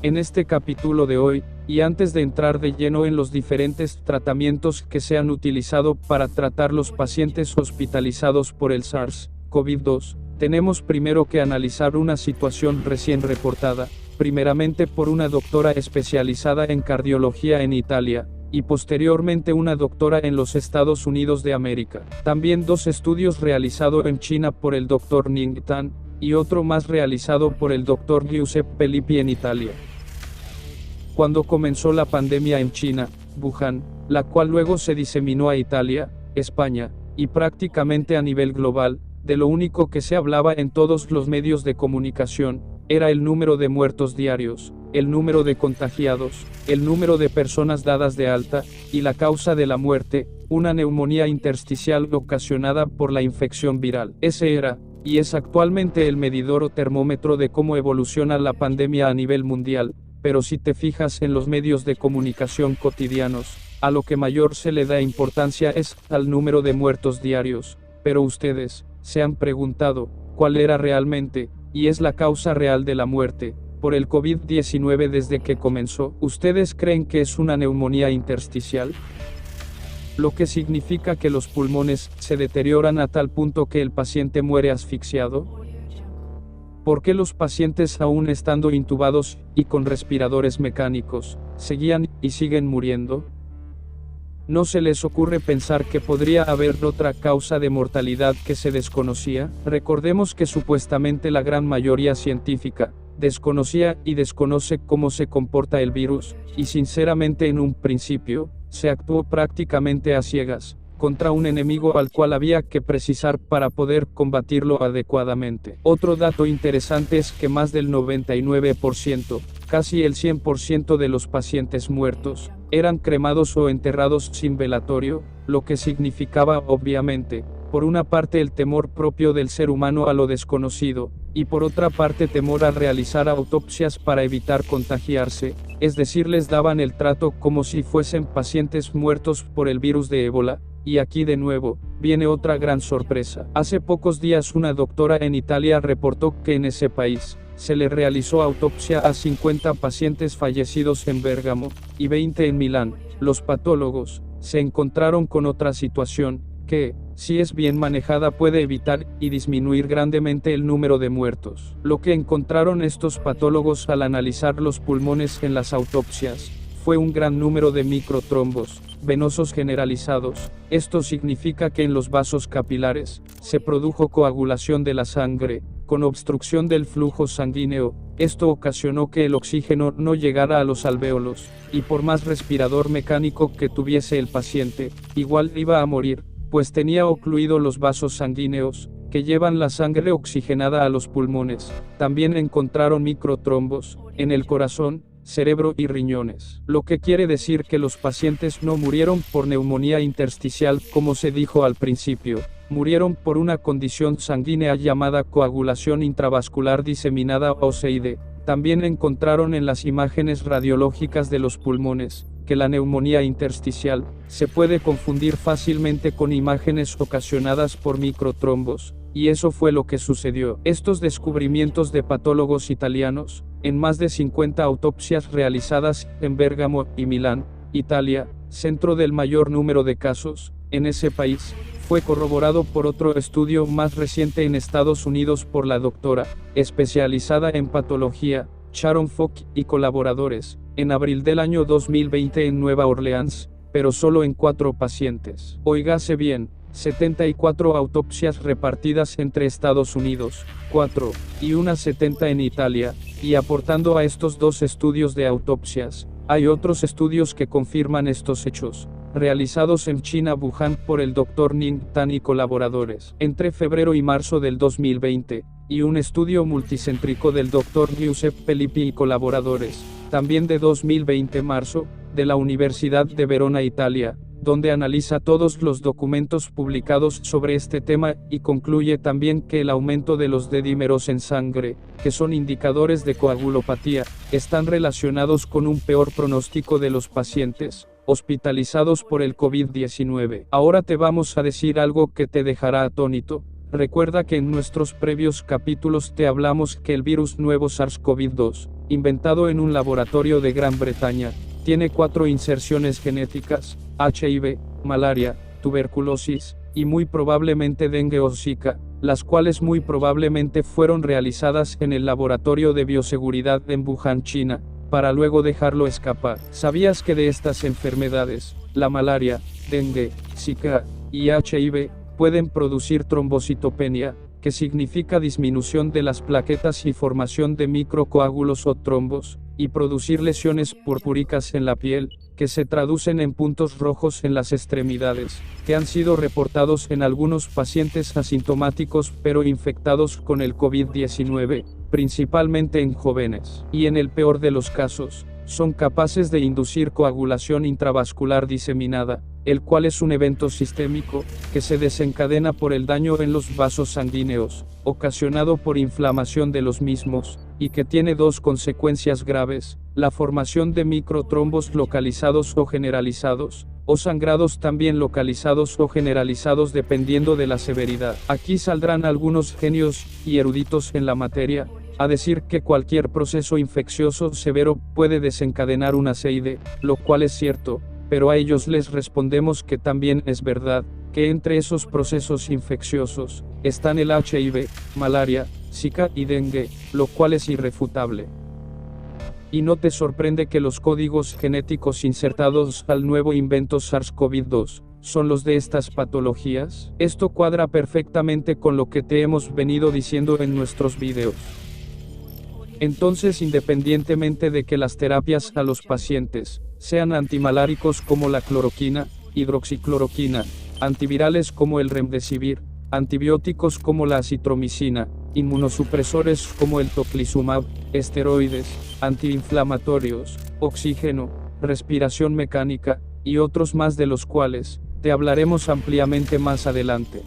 En este capítulo de hoy, y antes de entrar de lleno en los diferentes tratamientos que se han utilizado para tratar los pacientes hospitalizados por el SARS-CoV-2, tenemos primero que analizar una situación recién reportada, primeramente por una doctora especializada en cardiología en Italia, y posteriormente una doctora en los Estados Unidos de América. También dos estudios realizados en China por el Dr. Ning Tan, y otro más realizado por el Dr. Giuseppe Lippi en Italia. Cuando comenzó la pandemia en China, Wuhan, la cual luego se diseminó a Italia, España, y prácticamente a nivel global, de lo único que se hablaba en todos los medios de comunicación, era el número de muertos diarios, el número de contagiados, el número de personas dadas de alta, y la causa de la muerte, una neumonía intersticial ocasionada por la infección viral. Ese era, y es actualmente el medidor o termómetro de cómo evoluciona la pandemia a nivel mundial, pero si te fijas en los medios de comunicación cotidianos, a lo que mayor se le da importancia es al número de muertos diarios, pero ustedes, se han preguntado, ¿cuál era realmente, y es la causa real de la muerte, por el COVID-19 desde que comenzó? ¿Ustedes creen que es una neumonía intersticial? Lo que significa que los pulmones se deterioran a tal punto que el paciente muere asfixiado. ¿Por qué los pacientes, aún estando intubados y con respiradores mecánicos, seguían y siguen muriendo? ¿No se les ocurre pensar que podría haber otra causa de mortalidad que se desconocía? Recordemos que supuestamente la gran mayoría científica desconocía y desconoce cómo se comporta el virus, y sinceramente en un principio, se actuó prácticamente a ciegas, contra un enemigo al cual había que precisar para poder combatirlo adecuadamente. Otro dato interesante es que más del 99%, casi el 100% de los pacientes muertos, eran cremados o enterrados sin velatorio, lo que significaba obviamente, por una parte el temor propio del ser humano a lo desconocido, y por otra parte temor a realizar autopsias para evitar contagiarse, es decir, les daban el trato como si fuesen pacientes muertos por el virus de ébola. Y aquí de nuevo, viene otra gran sorpresa. Hace pocos días una doctora en Italia reportó que en ese país, se le realizó autopsia a 50 pacientes fallecidos en Bérgamo, y 20 en Milán. Los patólogos, se encontraron con otra situación, que, si es bien manejada puede evitar y disminuir grandemente el número de muertos. Lo que encontraron estos patólogos al analizar los pulmones en las autopsias, fue un gran número de microtrombos venosos generalizados. Esto significa que en los vasos capilares, se produjo coagulación de la sangre, con obstrucción del flujo sanguíneo. Esto ocasionó que el oxígeno no llegara a los alvéolos, y por más respirador mecánico que tuviese el paciente, igual iba a morir, pues tenía ocluido los vasos sanguíneos, que llevan la sangre oxigenada a los pulmones. También encontraron microtrombos, en el corazón, cerebro y riñones. Lo que quiere decir que los pacientes no murieron por neumonía intersticial como se dijo al principio, murieron por una condición sanguínea llamada coagulación intravascular diseminada o CID. También encontraron en las imágenes radiológicas de los pulmones, que la neumonía intersticial, se puede confundir fácilmente con imágenes ocasionadas por microtrombos, y eso fue lo que sucedió. Estos descubrimientos de patólogos italianos, en más de 50 autopsias realizadas en Bérgamo y Milán, Italia, centro del mayor número de casos, en ese país, fue corroborado por otro estudio más reciente en Estados Unidos por la doctora, especializada en patología, Sharon Fock y colaboradores, en abril del año 2020 en Nueva Orleans, pero solo en 4 pacientes. Óigase bien, 74 autopsias repartidas entre Estados Unidos, 4, y unas 70 en Italia, y aportando a estos 2 estudios de autopsias, hay otros estudios que confirman estos hechos, realizados en China, Wuhan, por el Dr. Ning Tan y colaboradores, entre febrero y marzo del 2020, y un estudio multicéntrico del Dr. Giuseppe Lippi y colaboradores, también de 2020 marzo, de la Universidad de Verona, Italia, donde analiza todos los documentos publicados sobre este tema, y concluye también que el aumento de los dedímeros en sangre, que son indicadores de coagulopatía, están relacionados con un peor pronóstico de los pacientes hospitalizados por el COVID-19. Ahora te vamos a decir algo que te dejará atónito. Recuerda que en nuestros previos capítulos te hablamos que el virus nuevo SARS-CoV-2, inventado en un laboratorio de Gran Bretaña, tiene 4 inserciones genéticas: HIV, malaria, tuberculosis, y muy probablemente dengue o Zika, las cuales muy probablemente fueron realizadas en el laboratorio de bioseguridad en Wuhan, China, para luego dejarlo escapar. ¿Sabías que de estas enfermedades, la malaria, dengue, Zika y HIV, pueden producir trombocitopenia, que significa disminución de las plaquetas y formación de microcoágulos o trombos, y producir lesiones purpúricas en la piel, que se traducen en puntos rojos en las extremidades, que han sido reportados en algunos pacientes asintomáticos pero infectados con el COVID-19, principalmente en jóvenes, y en el peor de los casos, son capaces de inducir coagulación intravascular diseminada, el cual es un evento sistémico, que se desencadena por el daño en los vasos sanguíneos, ocasionado por inflamación de los mismos, y que tiene 2 consecuencias graves: la formación de microtrombos localizados o generalizados, o sangrados también localizados o generalizados dependiendo de la severidad. Aquí saldrán algunos genios y eruditos en la materia a decir que cualquier proceso infeccioso severo puede desencadenar una SID, lo cual es cierto, pero a ellos les respondemos que también es verdad, que entre esos procesos infecciosos, están el HIV, malaria, Zika y dengue, lo cual es irrefutable. Y no te sorprende que los códigos genéticos insertados al nuevo invento SARS-CoV-2, son los de estas patologías. Esto cuadra perfectamente con lo que te hemos venido diciendo en nuestros videos. Entonces, independientemente de que las terapias a los pacientes sean antimaláricos como la cloroquina, hidroxicloroquina, antivirales como el remdesivir, antibióticos como la acitromicina, inmunosupresores como el tocilizumab, esteroides, antiinflamatorios, oxígeno, respiración mecánica, y otros más de los cuales te hablaremos ampliamente más adelante.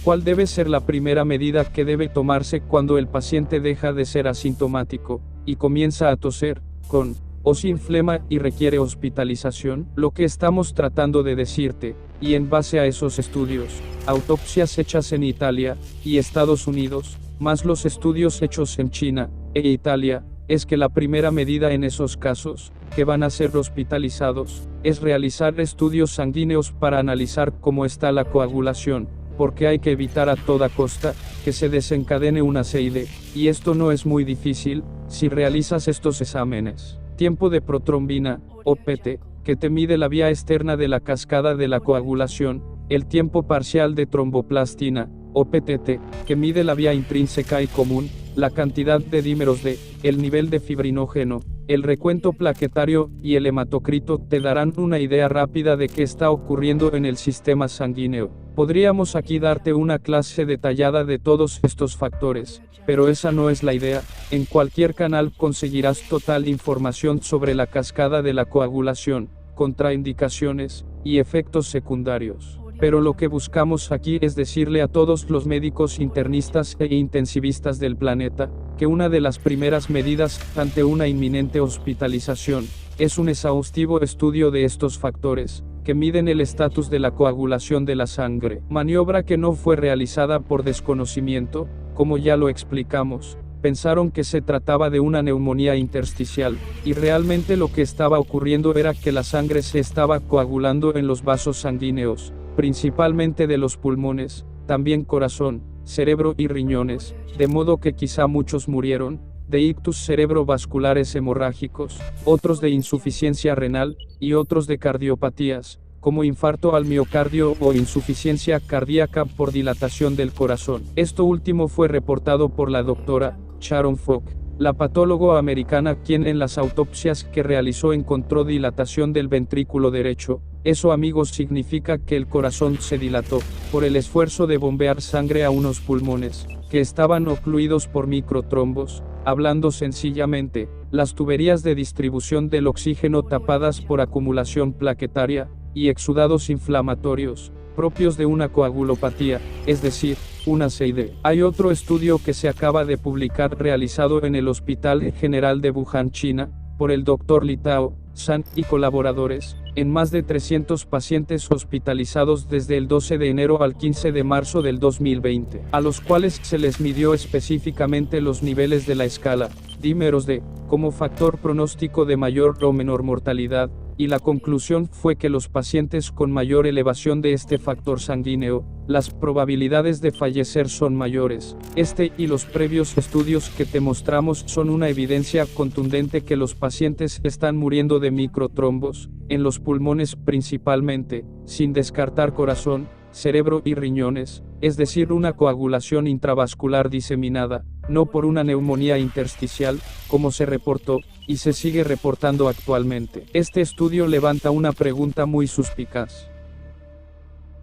¿Cuál debe ser la primera medida que debe tomarse cuando el paciente deja de ser asintomático y comienza a toser, con o sin flema y requiere hospitalización? Lo que estamos tratando de decirte, y en base a esos estudios, autopsias hechas en Italia y Estados Unidos, más los estudios hechos en China e Italia, es que la primera medida en esos casos, que van a ser hospitalizados, es realizar estudios sanguíneos para analizar cómo está la coagulación, porque hay que evitar a toda costa que se desencadene una SID, y esto no es muy difícil si realizas estos exámenes. Tiempo de protrombina, OPT, que te mide la vía externa de la cascada de la coagulación; el tiempo parcial de tromboplastina, OPTT, que mide la vía intrínseca y común, la cantidad de dímeros D, el nivel de fibrinógeno, el recuento plaquetario y el hematocrito te darán una idea rápida de qué está ocurriendo en el sistema sanguíneo. Podríamos aquí darte una clase detallada de todos estos factores, pero esa no es la idea. En cualquier canal conseguirás total información sobre la cascada de la coagulación, contraindicaciones y efectos secundarios. Pero lo que buscamos aquí es decirle a todos los médicos internistas e intensivistas del planeta, que una de las primeras medidas ante una inminente hospitalización, es un exhaustivo estudio de estos factores, que miden el estatus de la coagulación de la sangre. Maniobra que no fue realizada por desconocimiento, como ya lo explicamos. Pensaron que se trataba de una neumonía intersticial, y realmente lo que estaba ocurriendo era que la sangre se estaba coagulando en los vasos sanguíneos, principalmente de los pulmones, también corazón, cerebro y riñones, de modo que quizá muchos murieron de ictus cerebrovasculares hemorrágicos, otros de insuficiencia renal, y otros de cardiopatías, como infarto al miocardio o insuficiencia cardíaca por dilatación del corazón. Esto último fue reportado por la doctora Sharon Falk, la patóloga americana, quien en las autopsias que realizó encontró dilatación del ventrículo derecho. Eso, amigos, significa que el corazón se dilató por el esfuerzo de bombear sangre a unos pulmones que estaban ocluidos por microtrombos. Hablando sencillamente, las tuberías de distribución del oxígeno tapadas por acumulación plaquetaria y exudados inflamatorios propios de una coagulopatía, es decir, una SID. Hay otro estudio que se acaba de publicar realizado en el Hospital General de Wuhan, China, por el Dr. Li Tao, San y colaboradores, en más de 300 pacientes hospitalizados desde el 12 de enero al 15 de marzo del 2020, a los cuales se les midió específicamente los niveles de la escala dímeros D, como factor pronóstico de mayor o menor mortalidad, y la conclusión fue que los pacientes con mayor elevación de este factor sanguíneo, las probabilidades de fallecer son mayores. Este y los previos estudios que te mostramos son una evidencia contundente que los pacientes están muriendo de microtrombos, en los pulmones principalmente, sin descartar corazón, cerebro y riñones, es decir, una coagulación intravascular diseminada, no por una neumonía intersticial, como se reportó, y se sigue reportando actualmente. Este estudio levanta una pregunta muy suspicaz.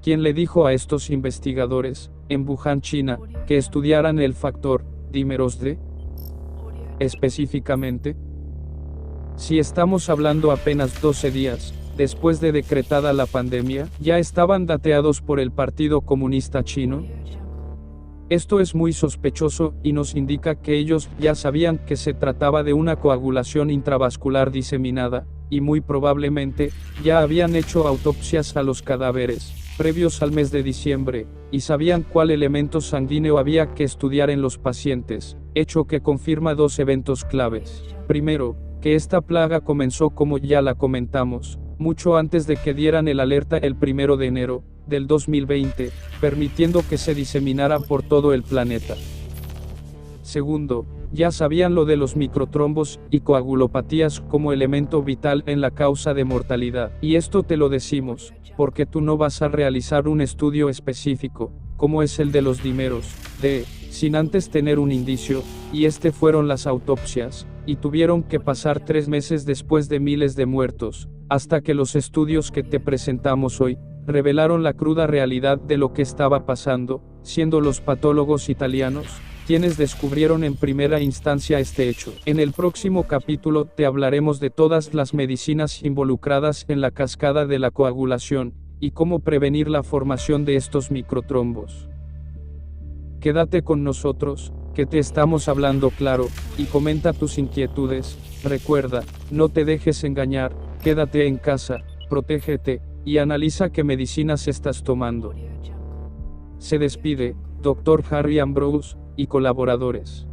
¿Quién le dijo a estos investigadores, en Wuhan, China, que estudiaran el factor dímeros D? Específicamente, si estamos hablando apenas 12 días, después de decretada la pandemia, ¿ya estaban dateados por el Partido Comunista Chino? Esto es muy sospechoso, y nos indica que ellos ya sabían que se trataba de una coagulación intravascular diseminada, y muy probablemente, ya habían hecho autopsias a los cadáveres, previos al mes de diciembre, y sabían cuál elemento sanguíneo había que estudiar en los pacientes, hecho que confirma dos eventos claves. Primero, que esta plaga comenzó, como ya la comentamos, mucho antes de que dieran el alerta el 1 de enero del 2020, permitiendo que se diseminara por todo el planeta. Segundo, ya sabían lo de los microtrombos y coagulopatías como elemento vital en la causa de mortalidad. Y esto te lo decimos, porque tú no vas a realizar un estudio específico, como es el de los dímeros D, sin antes tener un indicio, y este fueron las autopsias, y tuvieron que pasar 3 meses después de miles de muertos, hasta que los estudios que te presentamos hoy, revelaron la cruda realidad de lo que estaba pasando, siendo los patólogos italianos, quienes descubrieron en primera instancia este hecho. En el próximo capítulo te hablaremos de todas las medicinas involucradas en la cascada de la coagulación, y cómo prevenir la formación de estos microtrombos. Quédate con nosotros, que te estamos hablando claro, y comenta tus inquietudes. Recuerda, no te dejes engañar, quédate en casa, protégete, y analiza qué medicinas estás tomando. Se despide, Dr. Harry Ambrose, y colaboradores.